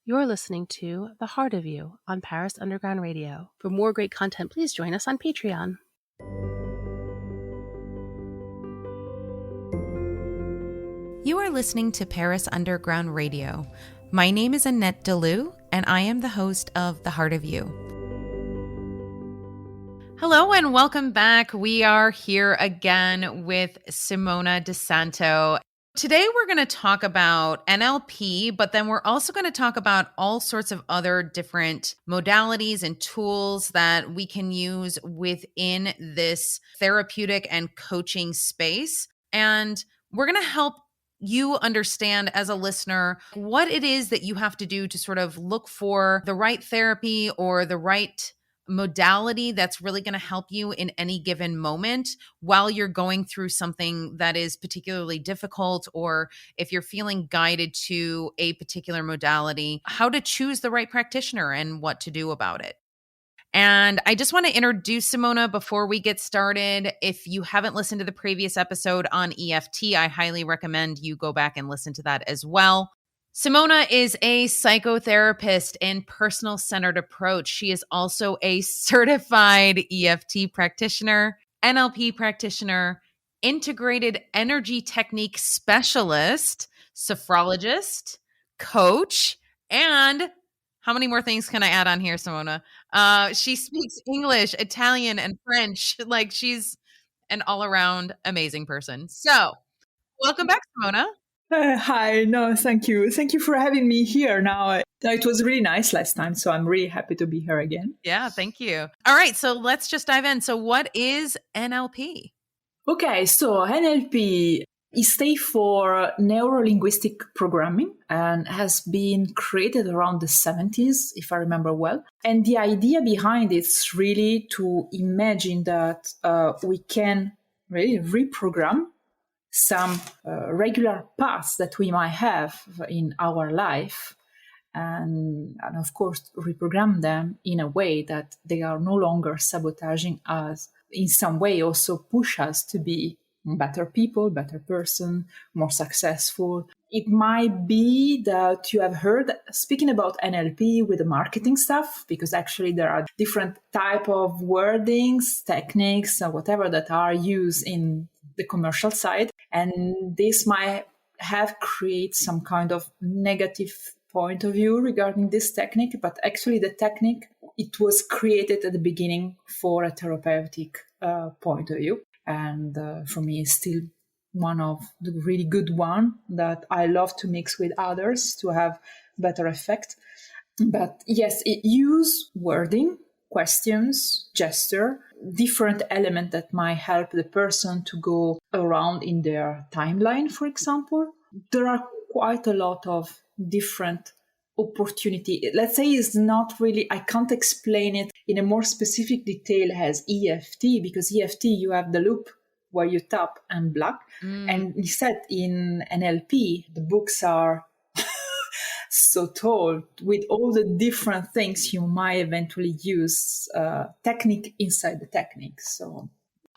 You're listening to The Heart of You on Paris Underground Radio. For more great content, please join us on Patreon. You are listening to Paris Underground Radio. My name is Annette Delou, and I am the host of The Heart of You. Hello and welcome back. We are here again with Simona D'Isanto. Today we're going to talk about NLP, but then we're also going to talk about all sorts of other different modalities and tools that we can use within this therapeutic and coaching space. And we're going to help you understand as a listener what it is that you have to do to sort of look for the right therapy or the right modality that's really going to help you in any given moment while you're going through something that is particularly difficult, or if you're feeling guided to a particular modality, how to choose the right practitioner and what to do about it. And I just want to introduce Simona before we get started. If you haven't listened to the previous episode on EFT, I highly recommend you go back and listen to that as well. Simona is a psychotherapist and personal-centered approach. She is also a certified EFT practitioner, NLP practitioner, integrated energy technique specialist, sophrologist, coach, and how many more things can I add on here, Simona? She speaks English, Italian, and French. Like, she's an all-around amazing person. So, welcome back, Simona. Hi, no, thank you. Thank you for having me here now. It was really nice last time, so I'm really happy to be here again. Yeah, thank you. All right, so let's just dive in. So what is NLP? Okay, so NLP stands for Neuro-Linguistic Programming and has been created around the 70s, if I remember well. And the idea behind it is really to imagine that we can really reprogram some regular paths that we might have in our life, and of course reprogram them in a way that they are no longer sabotaging us, in some way also push us to be better people, better person, more successful. It might be that you have heard speaking about NLP with the marketing stuff, because actually there are different type of wordings, techniques, or whatever that are used in the commercial side. And this might have created some kind of negative point of view regarding this technique. But actually the technique, it was created at the beginning for a therapeutic point of view. And for me, it's still one of the really good one that I love to mix with others to have better effect. But yes, it use wording, questions, gesture, different element that might help the person to go around in their timeline, for example. There are quite a lot of different opportunity. Let's say it's not really, I can't explain it in a more specific detail as EFT, because EFT, you have the loop where you tap and block. And instead in NLP, the books are so tall with all the different things you might eventually use technique inside the technique. So,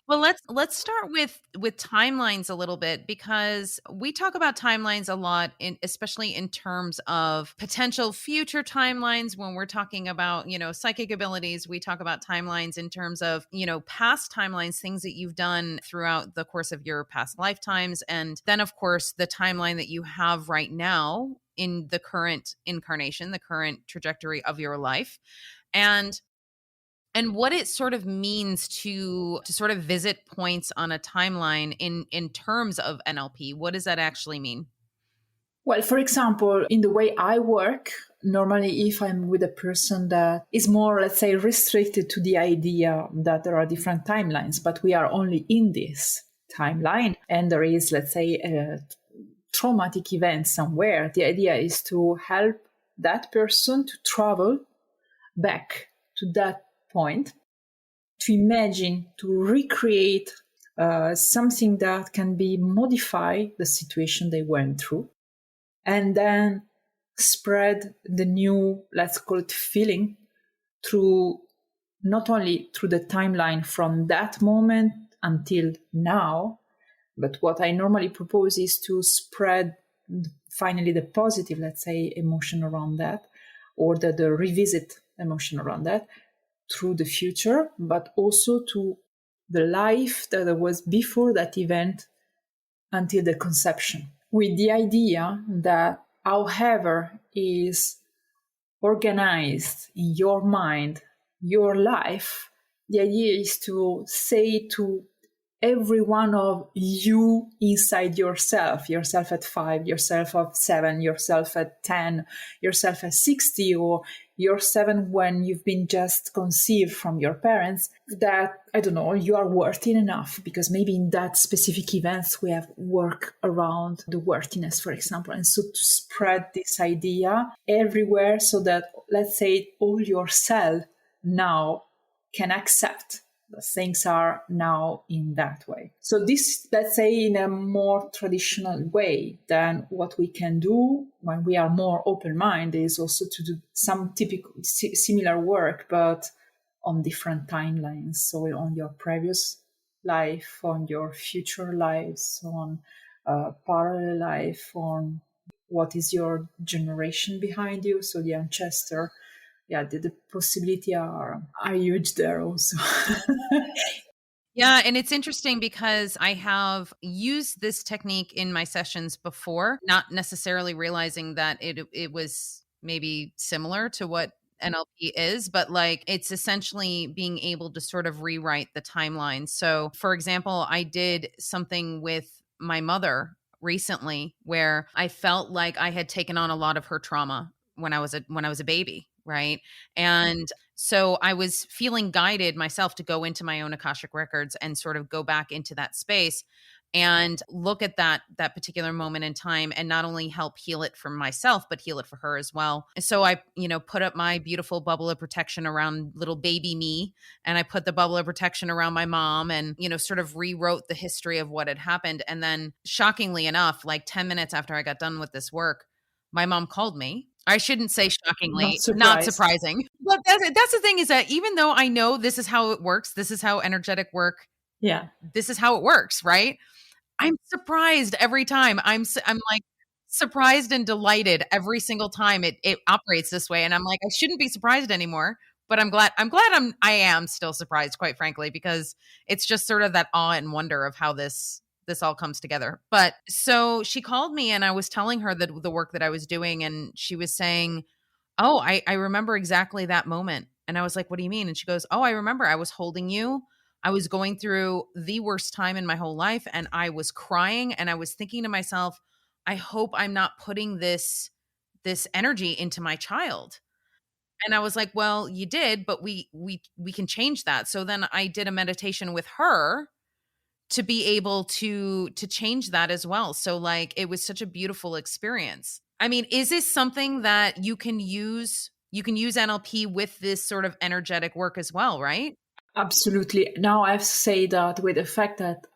well, let's start with timelines a little bit, because we talk about timelines a lot, especially in terms of potential future timelines. When we're talking about, psychic abilities, we talk about timelines in terms of, past timelines, things that you've done throughout the course of your past lifetimes. And then, of course, the timeline that you have right now in the current incarnation, the current trajectory of your life. And what it sort of means to sort of visit points on a timeline in terms of NLP. What does that actually mean? Well, for example, in the way I work, normally if I'm with a person that is more, let's say, restricted to the idea that there are different timelines, but we are only in this timeline and there is, let's say, a traumatic event somewhere, the idea is to help that person to travel back to that point, to imagine, to recreate something that can be modify the situation they went through, and then spread the new, let's call it, feeling through, not only through the timeline from that moment until now, but what I normally propose is to spread finally the positive, let's say, emotion around that, or the revisit emotion around that through the future, but also to the life that was before that event until the conception, with the idea that however is organized in your mind, your life, the idea is to say to every one of you inside yourself at 5, yourself at 7, yourself at 10, yourself at 60, or your 7 when you've been just conceived from your parents, that, I don't know, you are worthy enough, because maybe in that specific events we have work around the worthiness, for example. And so to spread this idea everywhere so that, let's say, all your cell now can accept that things are now in that way. So this, let's say, in a more traditional way than what we can do when we are more open-minded, is also to do some typical similar work, but on different timelines. So on your previous life, on your future lives, on parallel life, on what is your generation behind you, so the ancestor. Yeah, the possibility are huge there also. Yeah, and it's interesting because I have used this technique in my sessions before, not necessarily realizing that it was maybe similar to what NLP is, but like it's essentially being able to sort of rewrite the timeline. So, for example, I did something with my mother recently where I felt like I had taken on a lot of her trauma when I was a baby, right? And so I was feeling guided myself to go into my own Akashic records and sort of go back into that space and look at that particular moment in time and not only help heal it for myself but heal it for her as well. And so I, put up my beautiful bubble of protection around little baby me, and I put the bubble of protection around my mom, and sort of rewrote the history of what had happened. And then shockingly enough, like 10 minutes after I got done with this work, my mom called me. I shouldn't say Not shockingly, not surprised. surprising. But that's the thing, is that even though I know this is how it works, this is how energetic work, Yeah, this is how it works, right? I'm surprised every time. I'm like surprised and delighted every single time it operates this way, and I'm like, I shouldn't be surprised anymore. But I am still surprised, quite frankly, because it's just sort of that awe and wonder of how this all comes together. But so she called me and I was telling her the work that I was doing, and she was saying, "Oh, I remember exactly that moment." And I was like, "What do you mean?" And she goes, "Oh, I remember I was holding you. I was going through the worst time in my whole life and I was crying and I was thinking to myself, I hope I'm not putting this energy into my child." And I was like, "Well, you did, but we can change that." So then I did a meditation with her to be able to change that as well. So like it was such a beautiful experience. I mean, is this something that you can use? You can use NLP with this sort of energetic work as well, right? absolutely. Now I have to say that with the fact that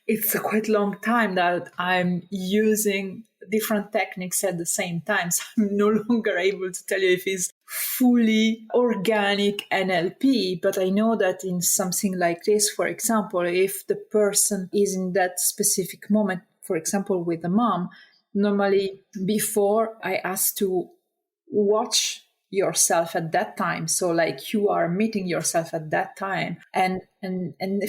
it's a quite long time that I'm using different techniques at the same time. So I'm no longer able to tell you if it's fully organic NLP, but I know that in something like this, for example, if the person is in that specific moment, for example, with the mom, normally before I ask to watch yourself at that time, so like you are meeting yourself at that time, and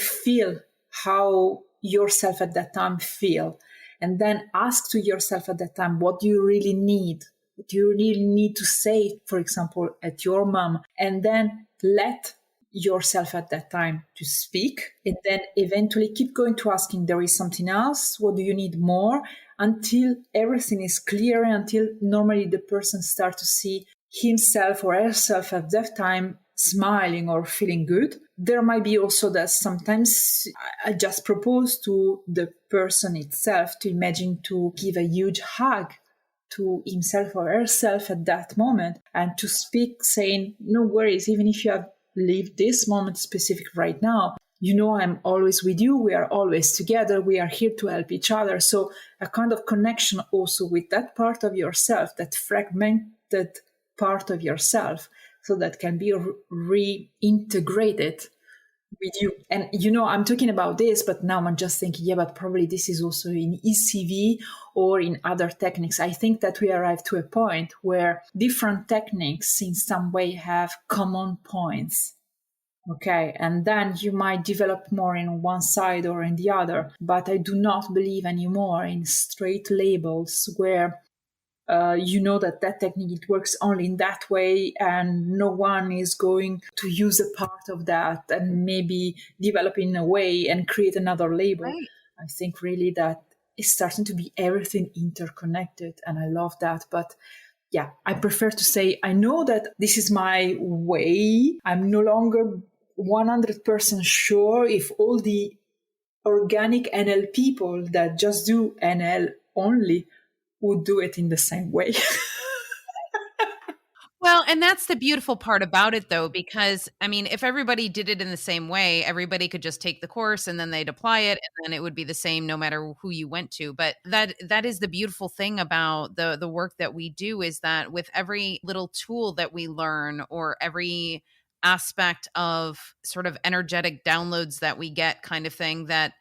feel how yourself at that time feel, and then ask to yourself at that time, what do you really need, what do you really need to say, for example, at your mom, and then let yourself at that time to speak, and then eventually keep going to asking, there is something else, what do you need more, until everything is clear, until normally the person starts to see himself or herself at that time smiling or feeling good. There might be also that sometimes I just propose to the person itself to imagine to give a huge hug to himself or herself at that moment, and to speak saying, no worries, even if you have lived this moment specific right now, I'm always with you. We are always together. We are here to help each other. So a kind of connection also with that part of yourself, that fragmented part of yourself, so that can be reintegrated with you. And you know, I'm talking about this, but now I'm just thinking, yeah, but probably this is also in ECV or in other techniques. I think that we arrive to a point where different techniques in some way have common points. Okay, and then you might develop more in one side or in the other. But I do not believe anymore in straight labels where you know that that technique it works only in that way, and no one is going to use a part of that and maybe develop in a way and create another label. Right. I think really that it's starting to be everything interconnected, and I love that. But yeah, I prefer to say I know that this is my way. I'm no longer 100% sure if all the organic NL people that just do NL only would do it in the same way. Well, and that's the beautiful part about it though, because I mean, if everybody did it in the same way, everybody could just take the course and then they'd apply it and then it would be the same no matter who you went to. But that is the beautiful thing about the work that we do, is that with every little tool that we learn, or every aspect of sort of energetic downloads that we get, kind of thing, that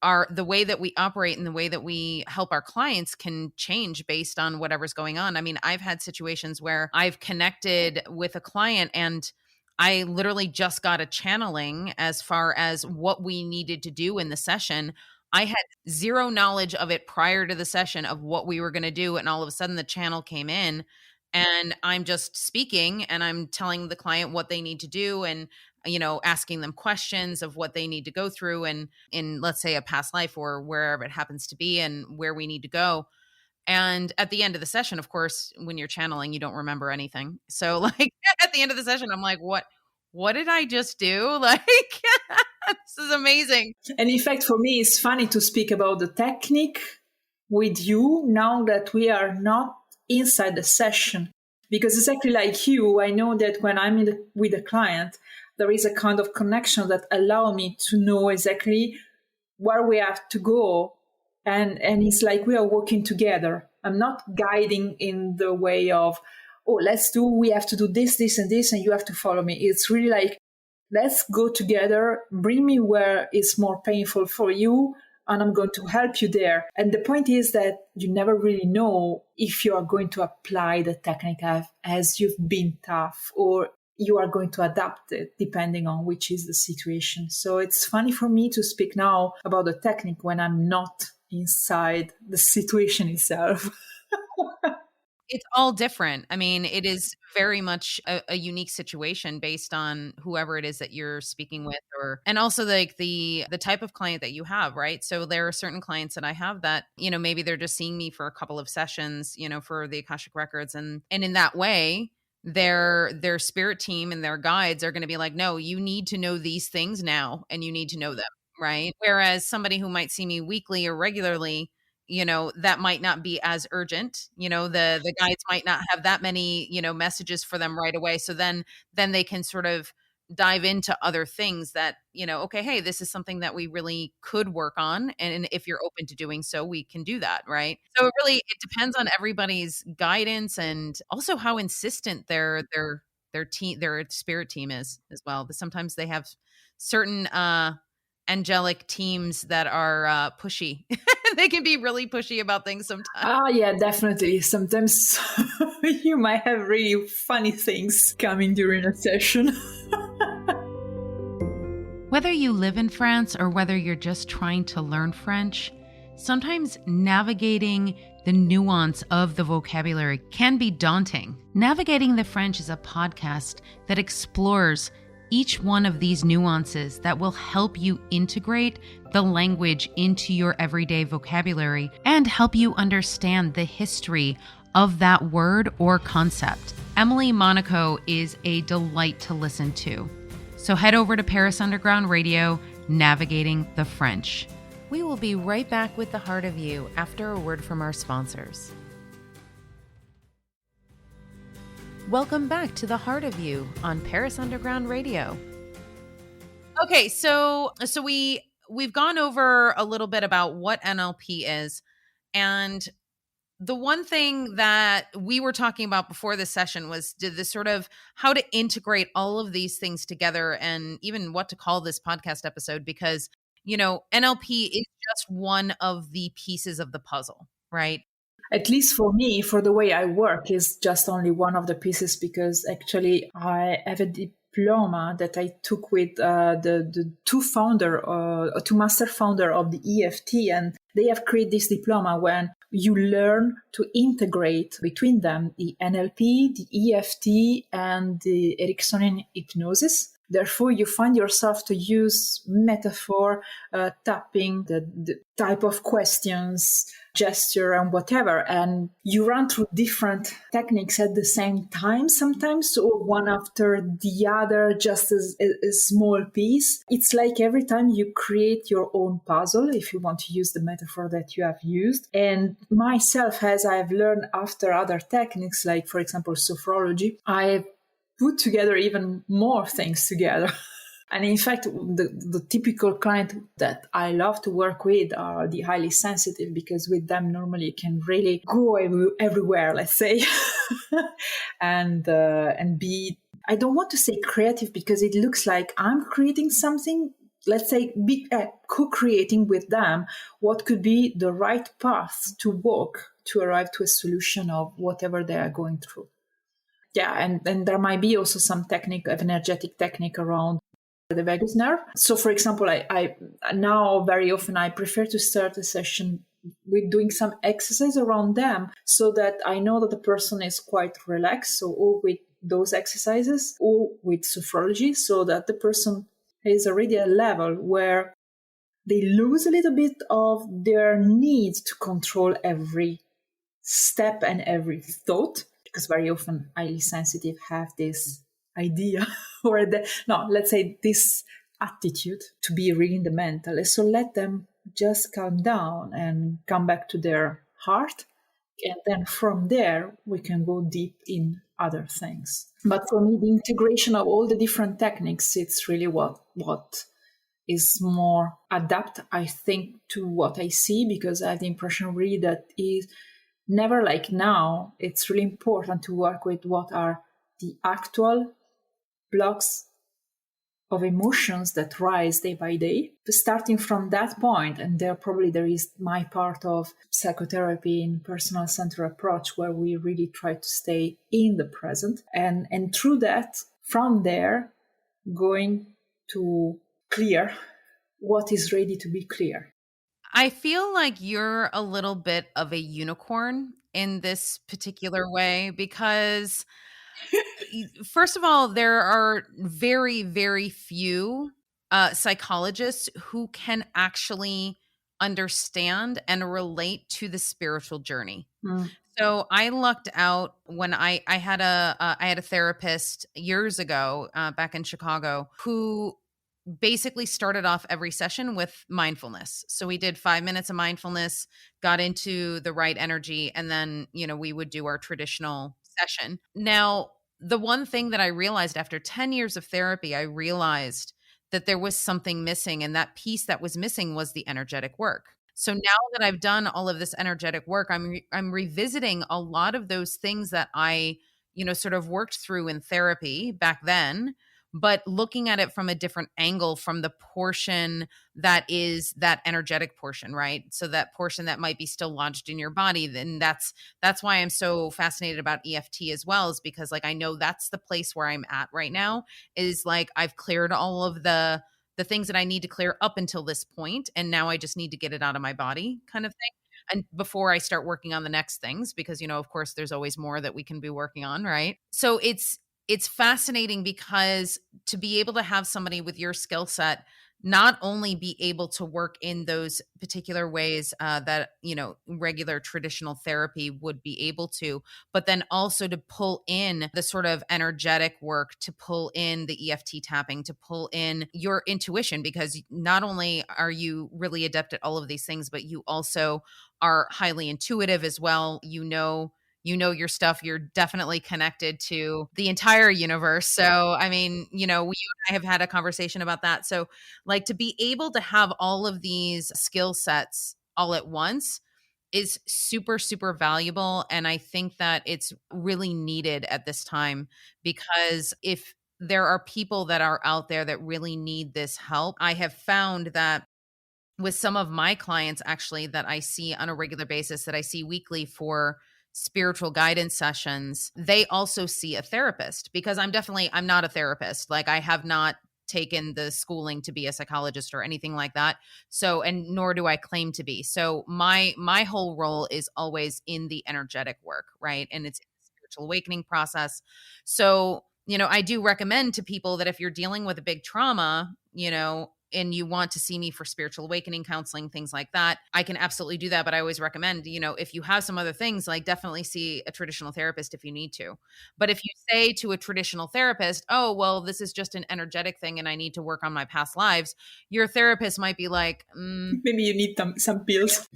our the way that we operate and the way that we help our clients can change based on whatever's going on. I mean, I've had situations where I've connected with a client and I literally just got a channeling as far as what we needed to do in the session. I had zero knowledge of it prior to the session of what we were going to do, and all of a sudden the channel came in and I'm just speaking and I'm telling the client what they need to do, and asking them questions of what they need to go through, and in, let's say, a past life or wherever it happens to be and where we need to go. And at the end of the session, of course, when you're channeling, you don't remember anything. So like at the end of the session, I'm like, what did I just do? Like, this is amazing. And in fact, for me, it's funny to speak about the technique with you now that we are not inside the session. Because exactly like you, I know that when I'm with a client, there is a kind of connection that allow me to know exactly where we have to go. And it's like we are working together. I'm not guiding in the way of, oh, we have to do this, this, and this, and you have to follow me. It's really like, let's go together, bring me where it's more painful for you, and I'm going to help you there. And the point is that you never really know if you are going to apply the technique as you've been tough, or you are going to adapt it depending on which is the situation. So it's funny for me to speak now about the technique when I'm not inside the situation itself. It's all different. I mean, it is very much a unique situation based on whoever it is that you're speaking with, and also like the type of client that you have, right? So there are certain clients that I have that, maybe they're just seeing me for a couple of sessions, for the Akashic records, and in that way, their spirit team and their guides are going to be like, no, you need to know these things now and you need to know them, right? Whereas somebody who might see me weekly or regularly, that might not be as urgent. The guides might not have that many, messages for them right away. So then they can sort of dive into other things that, okay, hey, this is something that we really could work on. And if you're open to doing so, we can do that. Right. So it depends on everybody's guidance, and also how insistent their spirit team is as well. But sometimes they have certain, angelic teams that are pushy. They can be really pushy about things sometimes. Yeah, definitely. Sometimes you might have really funny things coming during a session. Whether you live in France or whether you're just trying to learn French, sometimes navigating the nuance of the vocabulary can be daunting. Navigating the French is a podcast that explores each one of these nuances that will help you integrate the language into your everyday vocabulary and help you understand the history of that word or concept. Emily Monaco is a delight to listen to. So head over to Paris Underground Radio, Navigating the French. We will be right back with The Heart of You after a word from our sponsors. Welcome back to The Heart of You on Paris Underground Radio. Okay, so we've gone over a little bit about what NLP is, and the one thing that we were talking about before this session was the sort of how to integrate all of these things together, and even what to call this podcast episode, because, NLP is just one of the pieces of the puzzle, right? At least for me, for the way I work, is just only one of the pieces, because actually I have a diploma that I took with the two master founder of the EFT, and they have created this diploma when you learn to integrate between them the NLP, the EFT, and the Ericksonian hypnosis. Therefore, you find yourself to use metaphor, tapping, the type of questions, gesture, and whatever. And you run through different techniques at the same time, sometimes, or one after the other, just as a small piece. It's like every time you create your own puzzle, if you want to use the metaphor that you have used. And myself, as I've learned after other techniques, like, for example, sophrology, I've put together even more things together. And in fact, the typical client that I love to work with are the highly sensitive, because with them normally you can really go everywhere, let's say, and be, I don't want to say creative, because it looks like I'm creating something. Let's say co-creating with them what could be the right path to walk to arrive to a solution of whatever they are going through. Yeah, and there might be also some technique, of energetic technique around the vagus nerve. So, for example, I now very often I prefer to start a session with doing some exercise around them, so that I know that the person is quite relaxed. So, or with those exercises, or with sophrology, so that the person is already at a level where they lose a little bit of their need to control every step and every thought. Because very often highly sensitive have this idea or let's say this attitude to be really in the mental. So let them just calm down and come back to their heart. And then from there, we can go deep in other things. But for me, the integration of all the different techniques, it's really what is more adapt, I think, to what I see, because I have the impression really that is never like now. It's really important to work with what are the actual blocks of emotions that rise day by day. Starting from that point, and there is my part of psychotherapy in personal center approach, where we really try to stay in the present, and through that, from there, going to clear what is ready to be clear. I feel like you're a little bit of a unicorn in this particular way, because first of all, there are very, very few psychologists who can actually understand and relate to the spiritual journey. So I lucked out when I had a therapist years ago back in Chicago who basically started off every session with mindfulness. So we did 5 minutes of mindfulness, got into the right energy, and then, we would do our traditional session. Now, the one thing that I realized after 10 years of therapy, I realized that there was something missing, and that piece that was missing was the energetic work. So now that I've done all of this energetic work, I'm revisiting a lot of those things that I, sort of worked through in therapy back then, but looking at it from a different angle, from the portion that is that energetic portion, right? So that portion that might be still lodged in your body. Then that's why I'm so fascinated about EFT as well, is because, like, I know that's the place where I'm at right now, is like I've cleared all of the things that I need to clear up until this point, and now I just need to get it out of my body, kind of thing. And before I start working on the next things, because, of course, there's always more that we can be working on, right? So it's fascinating, because to be able to have somebody with your skill set not only be able to work in those particular ways that, regular traditional therapy would be able to, but then also to pull in the sort of energetic work, to pull in the EFT tapping, to pull in your intuition, because not only are you really adept at all of these things, but you also are highly intuitive as well. You know your stuff. You're definitely connected to the entire universe. So, I mean, you and I have had a conversation about that. So, like, to be able to have all of these skill sets all at once is super, super valuable. And I think that it's really needed at this time, because if there are people that are out there that really need this help, I have found that with some of my clients actually that I see on a regular basis, that I see weekly for spiritual guidance sessions, they also see a therapist, because I'm not a therapist. Like, I have not taken the schooling to be a psychologist or anything like that. So, and nor do I claim to be. So my whole role is always in the energetic work, right? And it's the spiritual awakening process. So, I do recommend to people that if you're dealing with a big trauma, and you want to see me for spiritual awakening counseling, things like that, I can absolutely do that. But I always recommend, if you have some other things, like, definitely see a traditional therapist if you need to. But if you say to a traditional therapist, oh, well, this is just an energetic thing and I need to work on my past lives, your therapist might be like, Maybe you need some pills.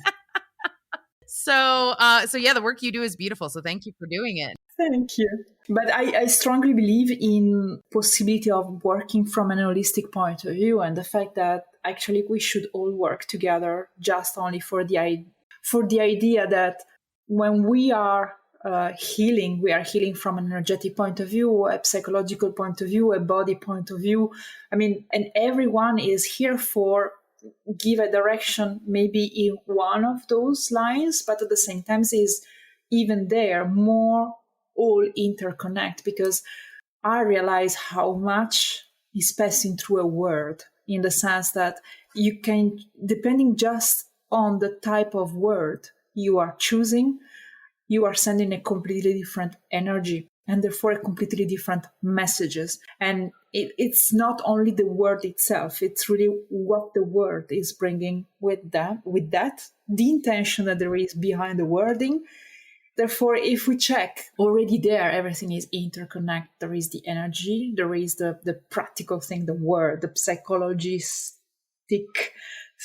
So yeah, the work you do is beautiful. So thank you for doing it. Thank you. But I strongly believe in possibility of working from an holistic point of view, and the fact that actually we should all work together, just only for the idea that when we are healing, we are healing from an energetic point of view, a psychological point of view, a body point of view. I mean, and everyone is here for give a direction maybe in one of those lines, but at the same time is even there more all interconnect, because I realize how much is passing through a word, in the sense that you can, depending just on the type of word you are choosing, you are sending a completely different energy, and therefore a completely different messages. And it's not only the word itself, it's really what the word is bringing with that, the intention that there is behind the wording. Therefore, if we check already there, everything is interconnected. There is the energy, there is the practical thing, the word, the psychologistic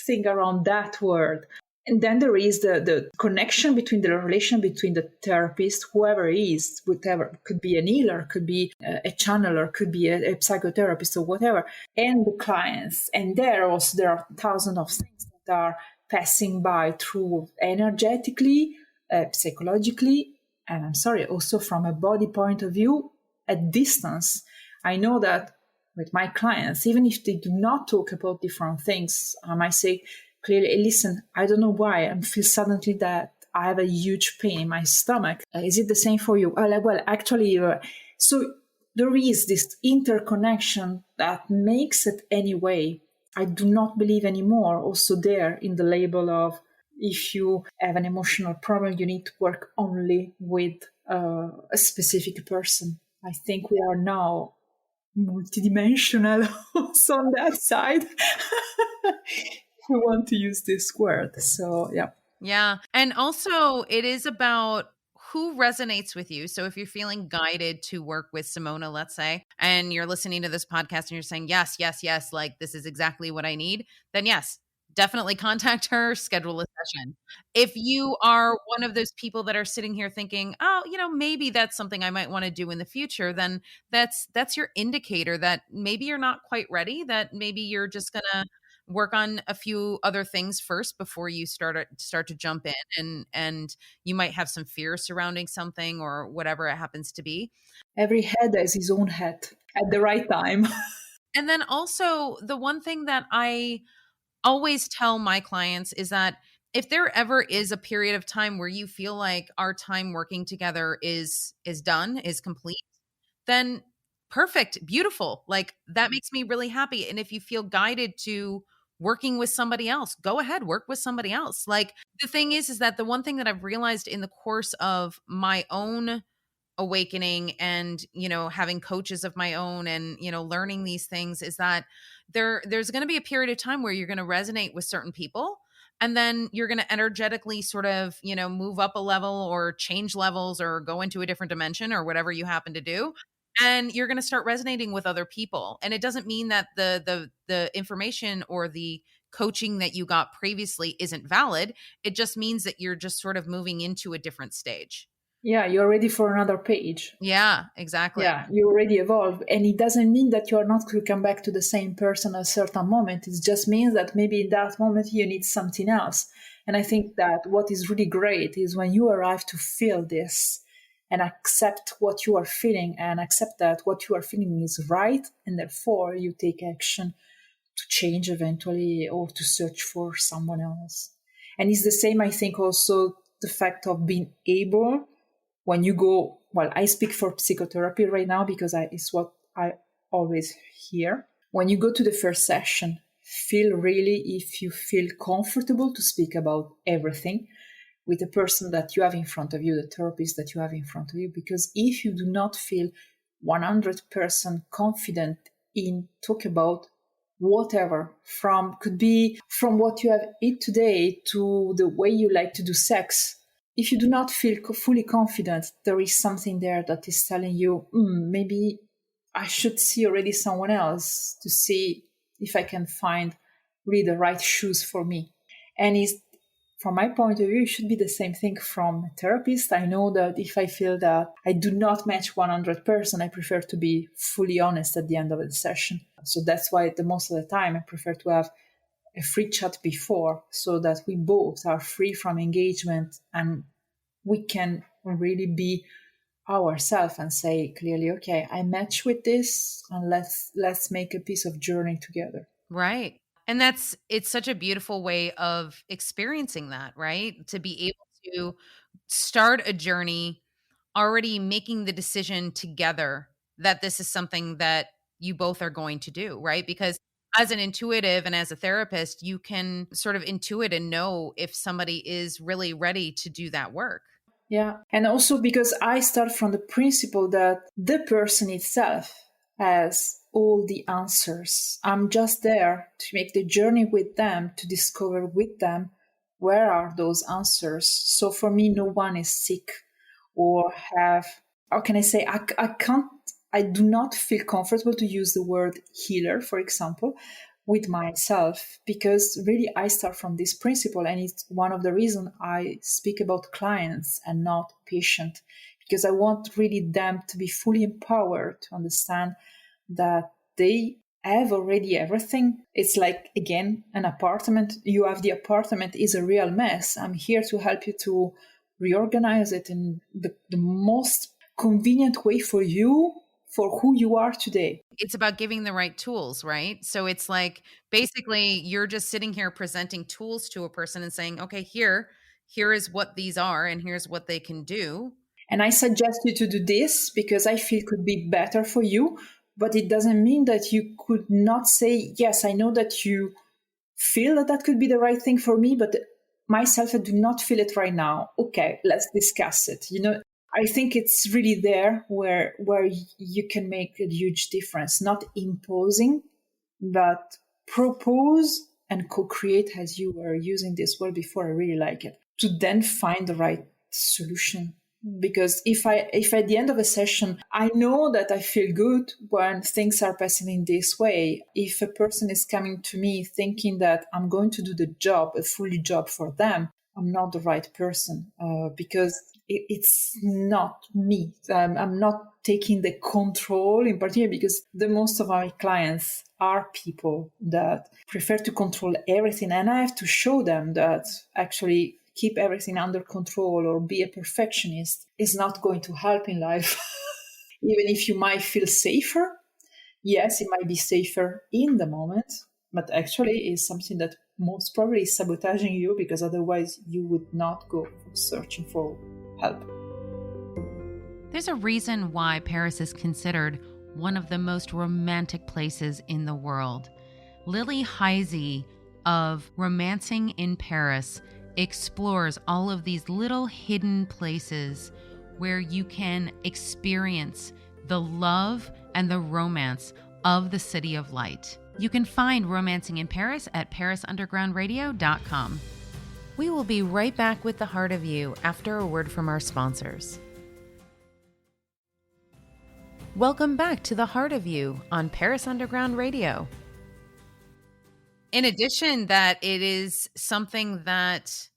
thing around that word. And then there is the connection between the relation between the therapist, whoever it is, whatever, could be an healer, could be a channeler, could be a psychotherapist or whatever, and the clients. And there are thousands of things that are passing by through energetically, psychologically, and also from a body point of view, at distance. I know that with my clients, even if they do not talk about different things, I might say clearly, "Hey, listen, I don't know why I feel suddenly that I have a huge pain in my stomach. Is it the same for you?" Well, actually, so there is this interconnection that makes it anyway. I do not believe anymore also there in the label of, if you have an emotional problem, you need to work only with a specific person. I think we are now multidimensional also on that side. We want to use this word. So, yeah. Yeah. And also, it is about who resonates with you. So if you're feeling guided to work with Simona, let's say, and you're listening to this podcast and you're saying, yes, yes, yes, like this is exactly what I need, then yes, definitely contact her, schedule a session. If you are one of those people that are sitting here thinking, oh, maybe that's something I might want to do in the future, then that's your indicator that maybe you're not quite ready, that maybe you're just going to work on a few other things first before you start to jump in, and you might have some fear surrounding something or whatever it happens to be. Every head has his own head at the right time. And then also, the one thing that I always tell my clients is that if there ever is a period of time where you feel like our time working together is done, is complete, then perfect, beautiful. Like, that makes me really happy. And if you feel guided to working with somebody else, go ahead, work with somebody else. Like, the thing is that the one thing that I've realized in the course of my own awakening and, having coaches of my own and, learning these things is that there's going to be a period of time where you're going to resonate with certain people. And then you're going to energetically sort of, move up a level or change levels or go into a different dimension or whatever you happen to do. And you're going to start resonating with other people. And it doesn't mean that the information or the coaching that you got previously isn't valid. It just means that you're just sort of moving into a different stage. Yeah, you're ready for another page. Yeah, exactly. Yeah, you already evolved. And it doesn't mean that you're not going to come back to the same person at a certain moment. It just means that maybe in that moment you need something else. And I think that what is really great is when you arrive to feel this and accept what you are feeling and accept that what you are feeling is right. And therefore you take action to change eventually or to search for someone else. And it's the same, I think, also the fact of being able when you go, well, I speak for psychotherapy right now because it's what I always hear. When you go to the first session, feel really if you feel comfortable to speak about everything with the person that you have in front of you, the therapist that you have in front of you. Because if you do not feel 100% confident in talk about whatever, could be from what you have eaten today to the way you like to do sex. If you do not feel fully confident, there is something there that is telling you, maybe I should see already someone else to see if I can find really the right shoes for me. And from my point of view, it should be the same thing from a therapist. I know that if I feel that I do not match 100%, I prefer to be fully honest at the end of the session. So that's why the most of the time I prefer to have a free chat before so that we both are free from engagement and we can really be ourselves and say clearly, okay, I match with this and let's make a piece of journey together. Right. And it's such a beautiful way of experiencing that, right? To be able to start a journey already making the decision together that this is something that you both are going to do, right? Because as an intuitive and as a therapist, you can sort of intuit and know if somebody is really ready to do that work. Yeah. And also because I start from the principle that the person itself has all the answers. I'm just there to make the journey with them, to discover with them where are those answers. So for me, no one is sick or how can I say, I do not feel comfortable to use the word healer, for example, with myself, because really I start from this principle. And it's one of the reasons I speak about clients and not patient, because I want really them to be fully empowered to understand that they have already everything. It's like, again, an apartment. You have the apartment is a real mess. I'm here to help you to reorganize it in the most convenient way for you, for who you are today. It's about giving the right tools, right? So it's like basically you're just sitting here presenting tools to a person and saying, okay, here is what these are and here's what they can do. And I suggest you to do this because I feel could be better for you. But it doesn't mean that you could not say, yes, I know that you feel that that could be the right thing for me, but myself, I do not feel it right now. Okay, let's discuss it. I think it's really there where you can make a huge difference, not imposing, but propose and co-create, as you were using this word before. I really like it, to then find the right solution. Because if at the end of a session, I know that I feel good when things are passing in this way. If a person is coming to me thinking that I'm going to do the job, a fully job for them, I'm not the right person because it's not me. I'm not taking the control in particular, because the most of my clients are people that prefer to control everything. And I have to show them that actually keep everything under control or be a perfectionist is not going to help in life. Even if you might feel safer, yes, it might be safer in the moment, but actually is something that most probably is sabotaging you, because otherwise you would not go searching for help. There's a reason why Paris is considered one of the most romantic places in the world. Lily Heisey of Romancing in Paris explores all of these little hidden places where you can experience the love and the romance of the City of Light. You can find Romancing in Paris at parisundergroundradio.com. We will be right back with the Heart of You after a word from our sponsors. Welcome back to the Heart of You on Paris Underground Radio. In addition, that it is something that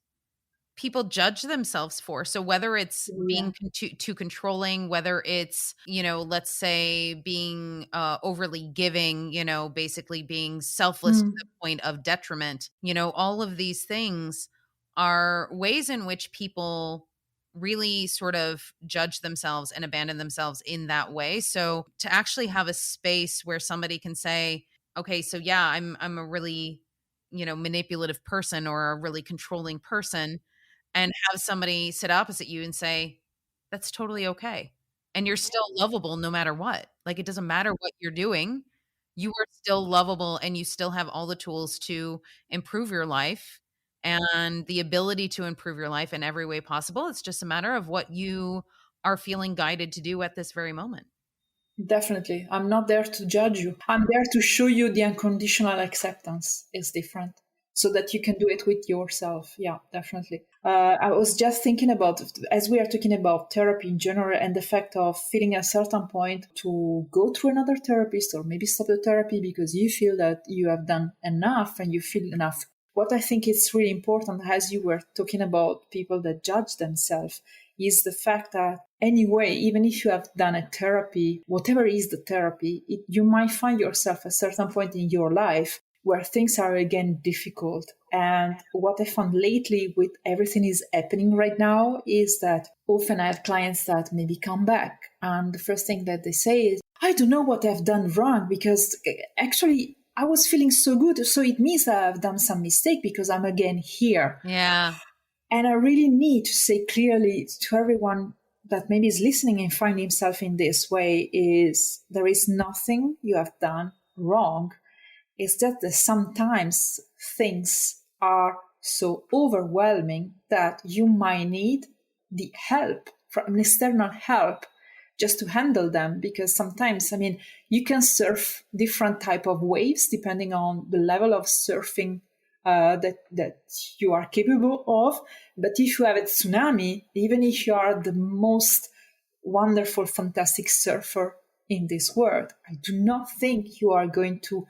people judge themselves for. So whether it's being too controlling, whether it's, let's say being overly giving, basically being selfless to the point of detriment, all of these things are ways in which people really sort of judge themselves and abandon themselves in that way. So to actually have a space where somebody can say, okay, so yeah, I'm a really, manipulative person or a really controlling person, and have somebody sit opposite you and say, that's totally okay. And you're still lovable no matter what. Like, it doesn't matter what you're doing. You are still lovable and you still have all the tools to improve your life and the ability to improve your life in every way possible. It's just a matter of what you are feeling guided to do at this very moment. Definitely. I'm not there to judge you. I'm there to show you the unconditional acceptance is different so that you can do it with yourself. Yeah, definitely. I was just thinking about, as we are talking about therapy in general and the fact of feeling a certain point to go through another therapist or maybe stop the therapy because you feel that you have done enough and you feel enough. What I think is really important, as you were talking about people that judge themselves, is the fact that anyway, even if you have done a therapy, whatever is the therapy, you might find yourself at a certain point in your life where things are again difficult. And what I found lately with everything is happening right now is that often I have clients that maybe come back and the first thing that they say is, I don't know what I've done wrong because actually I was feeling so good. So it means that I've done some mistake because I'm again here. Yeah. And I really need to say clearly to everyone that maybe is listening and find himself in this way is there is nothing you have done wrong. It's just that sometimes things are so overwhelming that you might need the help from external help just to handle them, because sometimes, I mean, you can surf different type of waves depending on the level of surfing that you are capable of. But if you have a tsunami, even if you are the most wonderful, fantastic surfer in this world, I do not think you are going to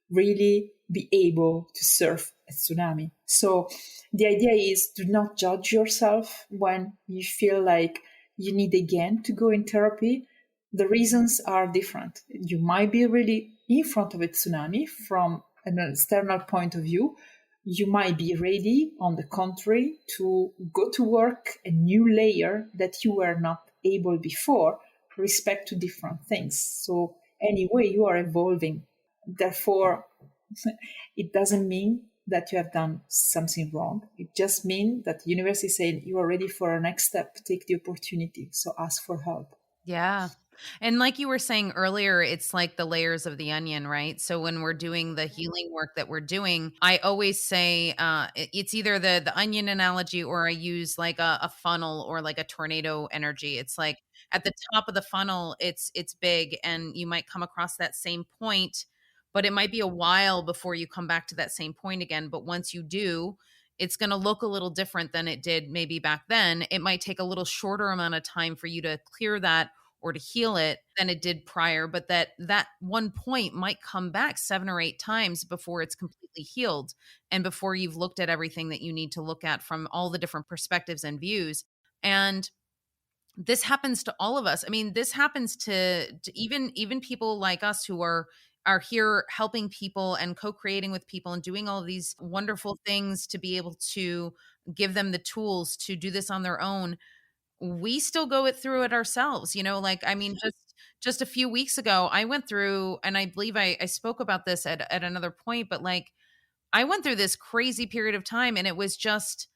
really be able to surf a tsunami. So the idea is, do not judge yourself when you feel like you need again to go in therapy. The reasons are different. You might be really in front of a tsunami from an external point of view. You might be ready, on the contrary, to go to work a new layer that you were not able before, respect to different things. So anyway, you are evolving. Therefore, it doesn't mean that you have done something wrong. It just means that the universe is saying you are ready for a next step. Take the opportunity. So ask for help. Yeah. And like you were saying earlier, it's like the layers of the onion, right? So when we're doing the healing work that we're doing, I always say it's either the onion analogy, or I use like a funnel or like a tornado energy. It's like at the top of the funnel, it's big, and you might come across that same point, but it might be a while before you come back to that same point again. But once you do, it's going to look a little different than it did maybe back then. It might take a little shorter amount of time for you to clear that or to heal it than it did prior, but that one point might come back 7 or 8 times before it's completely healed, and before you've looked at everything that you need to look at from all the different perspectives and views. And this happens to all of us. I mean, this happens to even people like us who are here helping people and co-creating with people and doing all of these wonderful things to be able to give them the tools to do this on their own. We still go it through it ourselves, like, I mean, just a few weeks ago, I went through, and I believe I spoke about this at another point, but like, I went through this crazy period of time, and it was just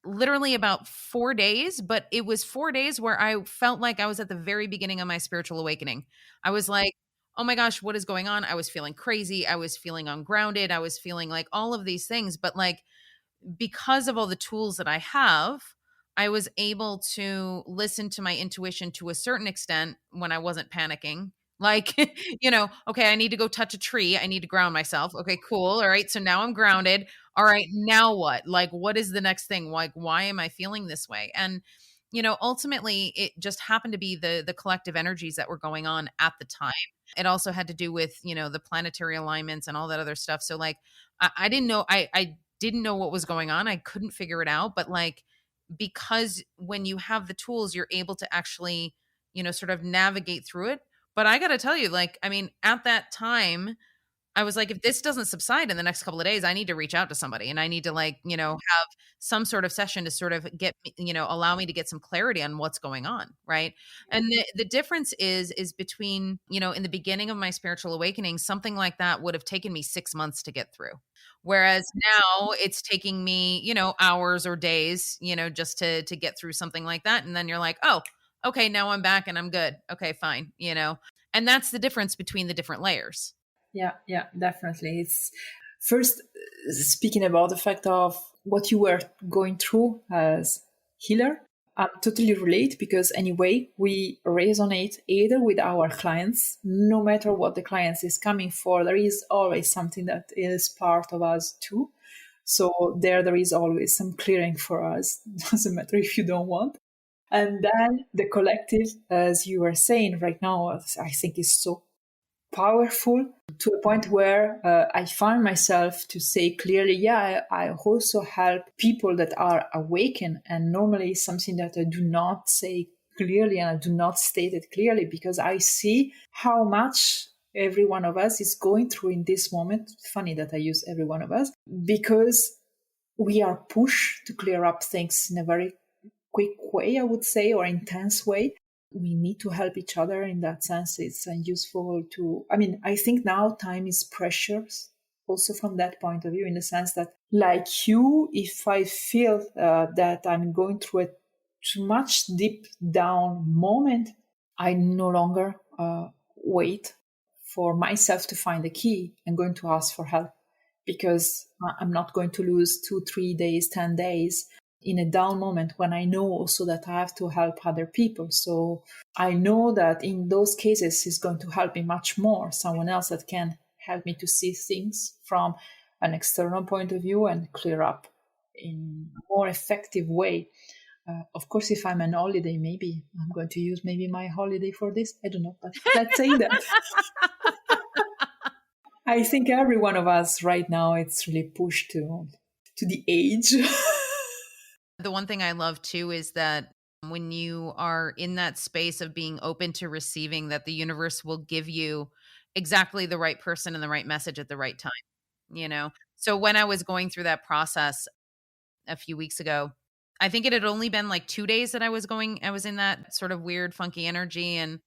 literally about 4 days, but it was 4 days where I felt like I was at the very beginning of my spiritual awakening. I was like, oh my gosh, what is going on? I was feeling crazy. I was feeling ungrounded. I was feeling like all of these things, but like, because of all the tools that I have, I was able to listen to my intuition to a certain extent when I wasn't panicking. Like, okay, I need to go touch a tree. I need to ground myself. Okay, cool. All right. So now I'm grounded. All right. Now what? Like, what is the next thing? Like, why am I feeling this way? And, ultimately it just happened to be the collective energies that were going on at the time. It also had to do with, the planetary alignments and all that other stuff. So like, I didn't know, I didn't know what was going on. I couldn't figure it out. But like, because when you have the tools, you're able to actually, sort of navigate through it. But I got to tell you, like, I mean, at that time, I was like, if this doesn't subside in the next couple of days, I need to reach out to somebody and I need to like, have some sort of session to sort of get, allow me to get some clarity on what's going on. Right. And the difference is between, in the beginning of my spiritual awakening, something like that would have taken me 6 months to get through. Whereas now it's taking me, hours or days, just to get through something like that. And then you're like, oh, okay, now I'm back and I'm good. Okay, fine. And that's the difference between the different layers. Yeah, definitely. It's first speaking about the fact of what you were going through as healer. I totally relate because anyway, we resonate either with our clients, no matter what the clients is coming for, there is always something that is part of us too. So there is always some clearing for us. Doesn't matter if you don't want. And then the collective, as you were saying right now, I think is so powerful to a point where I find myself to say clearly, yeah, I also help people that are awakened. And normally something that I do not say clearly and I do not state it clearly because I see how much every one of us is going through in this moment. Funny that I use every one of us because we are pushed to clear up things in a very quick way, I would say, or intense way. We need to help each other in that sense. It's useful to, I think now time is precious also from that point of view, in the sense that like you, if I feel that I'm going through a too much deep down moment, I no longer wait for myself to find the key. I'm going to ask for help because I'm not going to lose 2, 3 days, 10 days in a down moment when I know also that I have to help other people. So I know that in those cases it's going to help me much more. Someone else that can help me to see things from an external point of view and clear up in a more effective way. Of course, if I'm on holiday, maybe I'm going to use maybe my holiday for this. I don't know, but let's say that. I think every one of us right now, it's really pushed to the age. The one thing I love too is that when you are in that space of being open to receiving, that the universe will give you exactly the right person and the right message at the right time. So when I was going through that process a few weeks ago, I think it had only been like 2 days that I was in that sort of weird, funky energy. And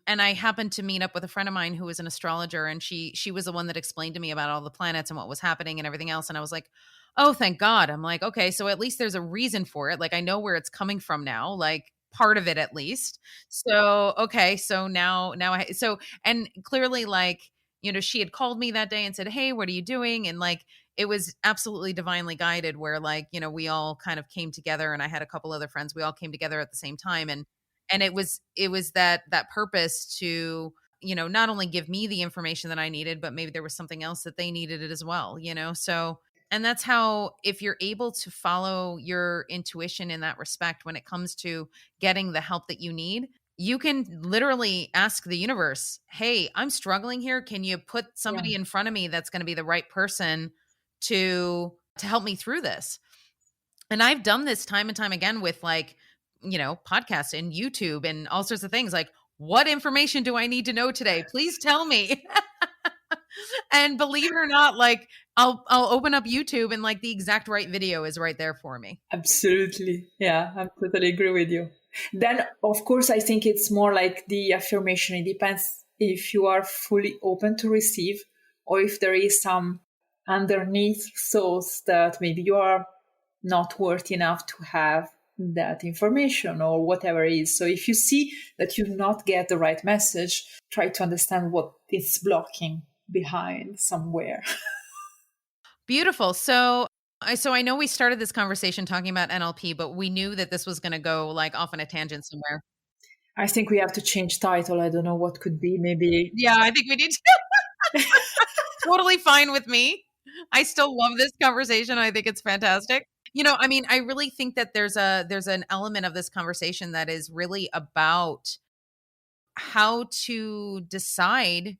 I happened to meet up with a friend of mine who was an astrologer, and she was the one that explained to me about all the planets and what was happening and everything else. And I was like, oh, thank God. I'm like, okay, so at least there's a reason for it. Like I know where it's coming from now, like part of it at least. So, okay, so and clearly like, she had called me that day and said, "Hey, what are you doing?" And like it was absolutely divinely guided where like, we all kind of came together, and I had a couple other friends. We all came together at the same time, and it was that purpose to, not only give me the information that I needed, but maybe there was something else that they needed it as well, so. And that's how, if you're able to follow your intuition in that respect, when it comes to getting the help that you need, you can literally ask the universe, "Hey, I'm struggling here. Can you put somebody in front of me that's going to be the right person to help me through this?" And I've done this time and time again with like, podcasts and YouTube and all sorts of things. Like, what information do I need to know today? Please tell me. And believe it or not, like I'll open up YouTube and like the exact right video is right there for me. Absolutely. Yeah, I totally agree with you. Then, of course, I think it's more like the affirmation. It depends if you are fully open to receive or if there is some underneath thoughts that maybe you are not worthy enough to have that information or whatever it is. So if you see that you do not get the right message, try to understand what is blocking behind somewhere. Beautiful. So I know we started this conversation talking about NLP, but we knew that this was going to go like off on a tangent somewhere. I think we have to change title. I don't know what could be. Maybe. Yeah, I think we need to. Totally fine with me. I still love this conversation. I think it's fantastic. I really think that there's an element of this conversation that is really about how to decide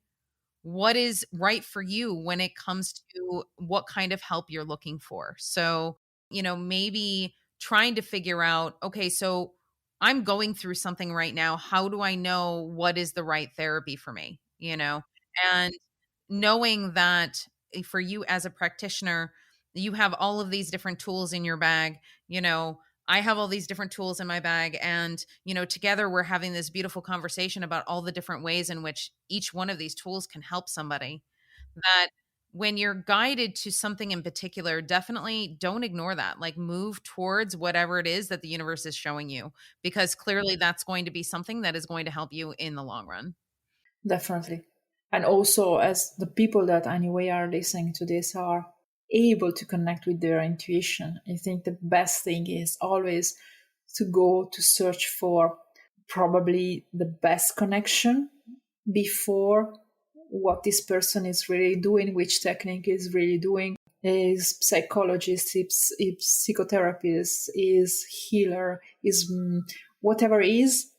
what is right for you when it comes to what kind of help you're looking for. So, maybe trying to figure out, okay, so I'm going through something right now. How do I know what is the right therapy for me? And knowing that for you as a practitioner, you have all of these different tools in your bag, I have all these different tools in my bag, and together we're having this beautiful conversation about all the different ways in which each one of these tools can help somebody. That when you're guided to something in particular, definitely don't ignore that. Like, move towards whatever it is that the universe is showing you, because clearly that's going to be something that is going to help you in the long run. Definitely. And also, as the people that anyway are listening to this are able to connect with their intuition, I think the best thing is always to go to search for probably the best connection before what this person is really doing, which technique is really doing. Is psychologist, is psychotherapist, is healer, is whatever is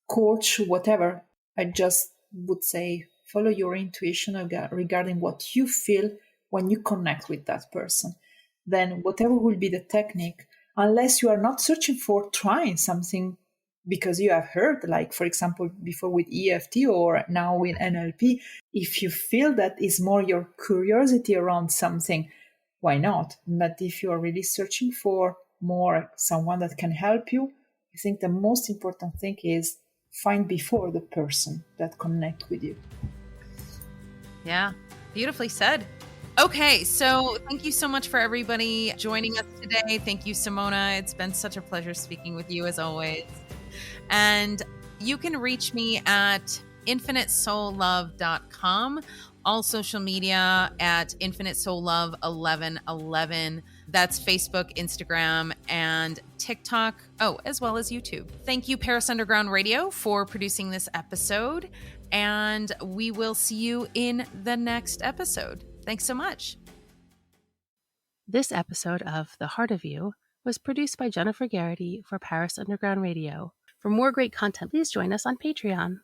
coach, whatever. I just would say follow your intuition regarding what you feel when you connect with that person. Then whatever will be the technique, unless you are not searching for trying something because you have heard, like for example before with EFT or now with NLP, if you feel that is more your curiosity around something, why not? But if you are really searching for more someone that can help you, I think the most important thing is find before the person that connect with you. Yeah, beautifully said. Okay, so thank you so much for everybody joining us today. Thank you, Simona. It's been such a pleasure speaking with you as always. And you can reach me at infinitesoullove.com, all social media at infinitesoullove1111. That's Facebook, Instagram, and TikTok. Oh, as well as YouTube. Thank you, Paris Underground Radio, for producing this episode. And we will see you in the next episode. Thanks so much. This episode of The Heart of You was produced by Jennifer Garrity for Paris Underground Radio. For more great content, please join us on Patreon.